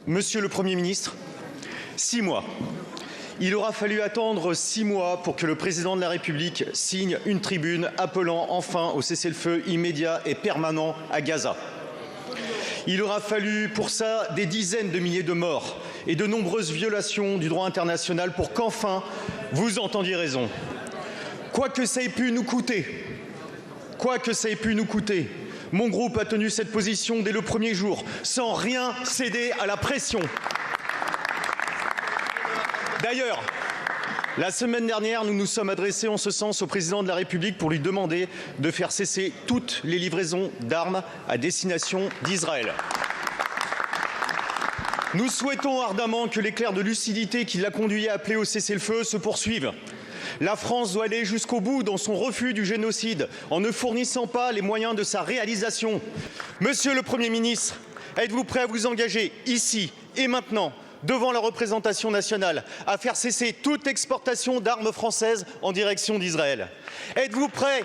Monsieur le Premier ministre, 6 mois. Il aura fallu attendre 6 mois pour que le président de la République signe une tribune appelant enfin au cessez-le-feu immédiat et permanent à Gaza. Il aura fallu pour ça des dizaines de milliers de morts et de nombreuses violations du droit international pour qu'enfin vous entendiez raison. Quoi que ça ait pu nous coûter, mon groupe a tenu cette position dès le premier jour, sans rien céder à la pression. D'ailleurs, la semaine dernière, nous nous sommes adressés en ce sens au président de la République pour lui demander de faire cesser toutes les livraisons d'armes à destination d'Israël. Nous souhaitons ardemment que l'éclair de lucidité qui l'a conduit à appeler au cessez-le-feu se poursuive. La France doit aller jusqu'au bout dans son refus du génocide en ne fournissant pas les moyens de sa réalisation. Monsieur le Premier ministre, êtes-vous prêt à vous engager ici et maintenant devant la représentation nationale à faire cesser toute exportation d'armes françaises en direction d'Israël? Êtes-vous prêt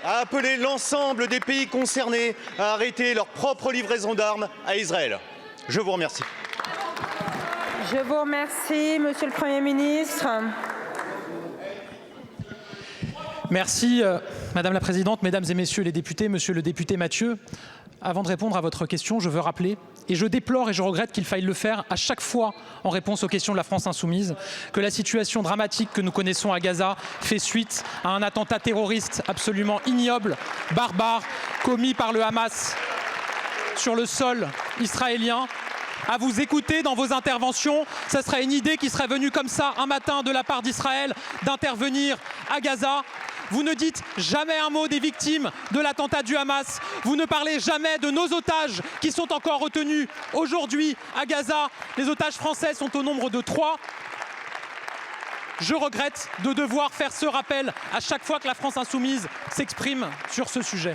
à appeler l'ensemble des pays concernés à arrêter leur propre livraison d'armes à Israël? Je vous remercie. Je vous remercie, Monsieur le Premier ministre. Merci, Madame la Présidente, Mesdames et Messieurs les députés, Monsieur le député Mathieu. Avant de répondre à votre question, je veux rappeler, et je déplore et je regrette qu'il faille le faire à chaque fois en réponse aux questions de la France insoumise, que la situation dramatique que nous connaissons à Gaza fait suite à un attentat terroriste absolument ignoble, barbare, commis par le Hamas sur le sol israélien. À vous écouter dans vos interventions, ça serait une idée qui serait venue comme ça un matin de la part d'Israël d'intervenir à Gaza. Vous ne dites jamais un mot des victimes de l'attentat du Hamas. Vous ne parlez jamais de nos otages qui sont encore retenus aujourd'hui à Gaza. Les otages français sont au nombre de 3. Je regrette de devoir faire ce rappel à chaque fois que la France insoumise s'exprime sur ce sujet.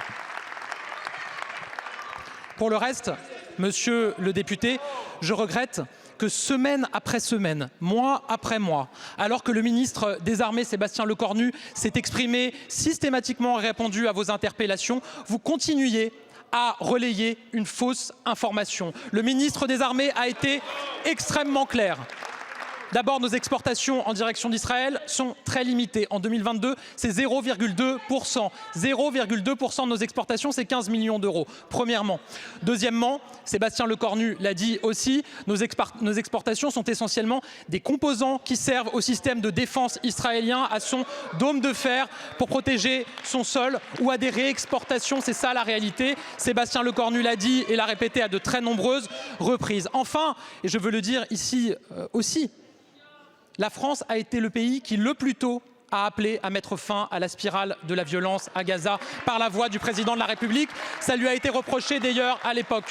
Pour le reste, Monsieur le député, je regrette que semaine après semaine, mois après mois, alors que le ministre des Armées, Sébastien Lecornu, s'est exprimé systématiquement et répondu à vos interpellations, vous continuiez à relayer une fausse information. Le ministre des Armées a été extrêmement clair. D'abord, nos exportations en direction d'Israël sont très limitées. En 2022, c'est 0,2%. 0,2% de nos exportations, c'est 15 millions d'euros, premièrement. Deuxièmement, Sébastien Lecornu l'a dit aussi, nos exportations sont essentiellement des composants qui servent au système de défense israélien, à son dôme de fer pour protéger son sol, ou à des réexportations. C'est ça la réalité. Sébastien Lecornu l'a dit et l'a répété à de très nombreuses reprises. Enfin, et je veux le dire ici aussi, la France a été le pays qui le plus tôt a appelé à mettre fin à la spirale de la violence à Gaza par la voix du président de la République. Ça lui a été reproché d'ailleurs à l'époque.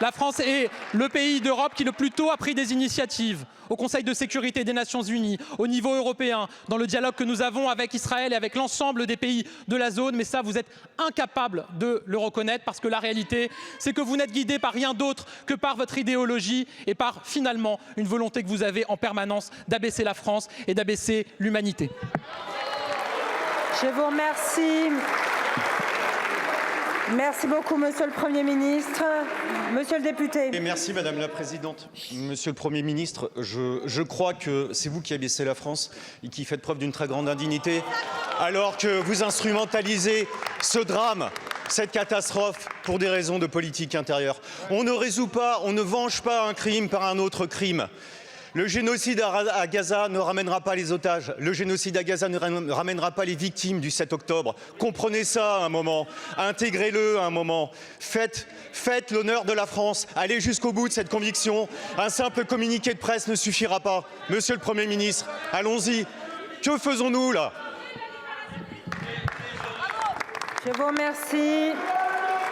La France est le pays d'Europe qui le plus tôt a pris des initiatives au Conseil de sécurité des Nations Unies, au niveau européen, dans le dialogue que nous avons avec Israël et avec l'ensemble des pays de la zone. Mais ça, vous êtes incapables de le reconnaître parce que la réalité, c'est que vous n'êtes guidés par rien d'autre que par votre idéologie et par, finalement, une volonté que vous avez en permanence d'abaisser la France et d'abaisser l'humanité. Je vous remercie. Merci beaucoup, Monsieur le Premier ministre. Monsieur le député. Et merci, Madame la Présidente. Monsieur le Premier ministre, je crois que c'est vous qui abaissez la France et qui faites preuve d'une très grande indignité, alors que vous instrumentalisez ce drame, cette catastrophe, pour des raisons de politique intérieure. On ne résout pas, on ne venge pas un crime par un autre crime. Le génocide à Gaza ne ramènera pas les otages. Le génocide à Gaza ne ramènera pas les victimes du 7 octobre. Comprenez ça à un moment. Intégrez-le à un moment. Faites l'honneur de la France. Allez jusqu'au bout de cette conviction. Un simple communiqué de presse ne suffira pas. Monsieur le Premier ministre, allons-y. Que faisons-nous là? Je vous remercie.